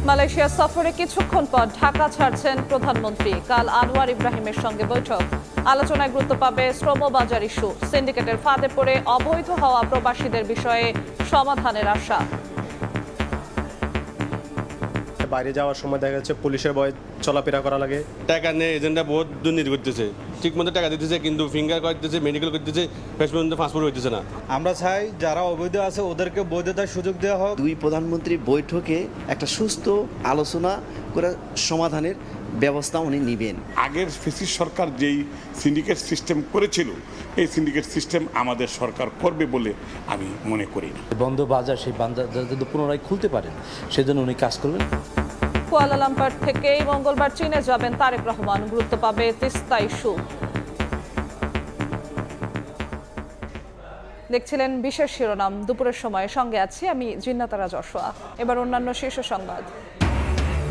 Malaysia সফরে কিছুক্ষণ পর ঢাকা ছাড়ছেন প্রধানমন্ত্রী। কাল আনোয়ার ইব্রাহিমের সঙ্গে বৈঠক। আলোচনায় গুরুত্ব পাবে শ্রমবাজার ইস্যু, সিন্ডিকেটের ফাঁদে পড়ে অবৈধ হওয়া প্রবাসীদের বিষয়ে সমাধানের আশা। বাইরে যাওয়ার সময় দেখা যাচ্ছে পুলিশের ভয়ে চলাফেরা করা লাগে। টাকা নিয়ে এজেন্টরা বহুত দুর্নীতি করতেছে, ঠিক মতো টাকা দিতেছে কিন্তু ফিঙ্গার করতেছে, মেডিকেল করতেছে, শেষ পর্যন্ত পাসপোর্ট হইতেছে না। আমরা চাই যারা অবৈধ আছে ওদেরকে বৈধতার সুযোগ দেওয়া হোক। দুই প্রধানমন্ত্রী বৈঠকে একটা সুস্থ আলোচনা করে সমাধানের ব্যবস্থা উনি নেবেন। আগের ফেসিস সরকার যেই সিন্ডিকেট সিস্টেম করেছিল এই সিন্ডিকেট সিস্টেম আমাদের সরকার করবে বলে আমি মনে করি না। বন্ধ বাজার সেই বাজার যদি পুনরায় খুলতে পারেন সেজন্য উনি কাজ করবেন। কুয়ালালামপুর থেকেই মঙ্গলবার চীনে যাবেন তারেক রহমান। গুরুত্ব পাবে তিস্তা ইস্যু। দেখছিলেন বিশেষ শিরোনাম। দুপুরের সময় সঙ্গে আছি আমি জিন্নাতারা যশোয়া। এবার অন্যান্য শীর্ষ সংবাদ।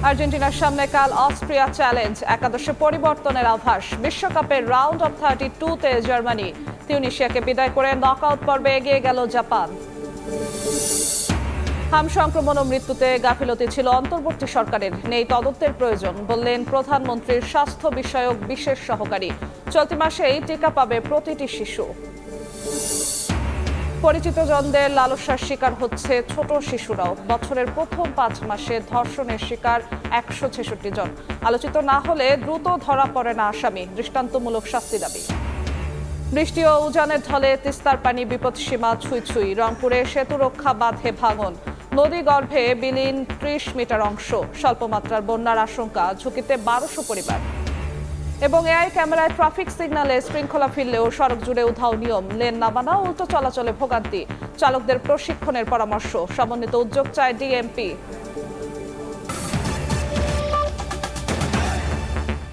আর্জেন্টিনার সামনে কাল অস্ট্রিয়া চ্যালেঞ্জ, একাদশে পরিবর্তনের আভাস। বিশ্বকাপের রাউন্ড অফ 32-তে জার্মানি তিউনিশিয়াকে বিদায় করে নকআউট পর্বে এগিয়ে গেল জাপান। হাম সংক্রমণ ও মৃত্যুতে গাফিলতি ছিল অন্তর্বর্তী সরকারের, নেই তদন্তের প্রয়োজন বললেন প্রধানমন্ত্রীর স্বাস্থ্য বিষয়ক বিশেষ সহকারী। চলতি মাসেই টিকা পাবে প্রতিটি শিশু। পরিচিত জনদের লালসার শিকার হচ্ছে ছোট শিশুরাও। বছরের প্রথম 5 মাসে ধর্ষণের শিকার 166 জন। আলোচিত না হলে দ্রুত ধরা পড়ে না আসামি, দৃষ্টান্তমূলক শাস্তি দাবি। বৃষ্টি ও উজানের ঢলে তিস্তার পানি বিপদসীমা ছুঁই ছুঁই। রংপুরে সেতু রক্ষা বাঁধে ভাঙন, নদী গর্ভে বিলীন 30 মিটার অংশ। স্বল্পমাত্রার বন্যার আশঙ্কা, ঝুঁকিতে 1200 পরিবার। এবং এআই ক্যামেরায় ট্রাফিক সিগন্যালে শৃঙ্খলা ফিরলেও সড়ক জুড়ে উধাও নিয়ম, লেন না মানা, উল্টো চলাচলে ভোগান্তি। চালকদের প্রশিক্ষণের পরামর্শ, সমন্বিত উদ্যোগ চায় ডিএমপি।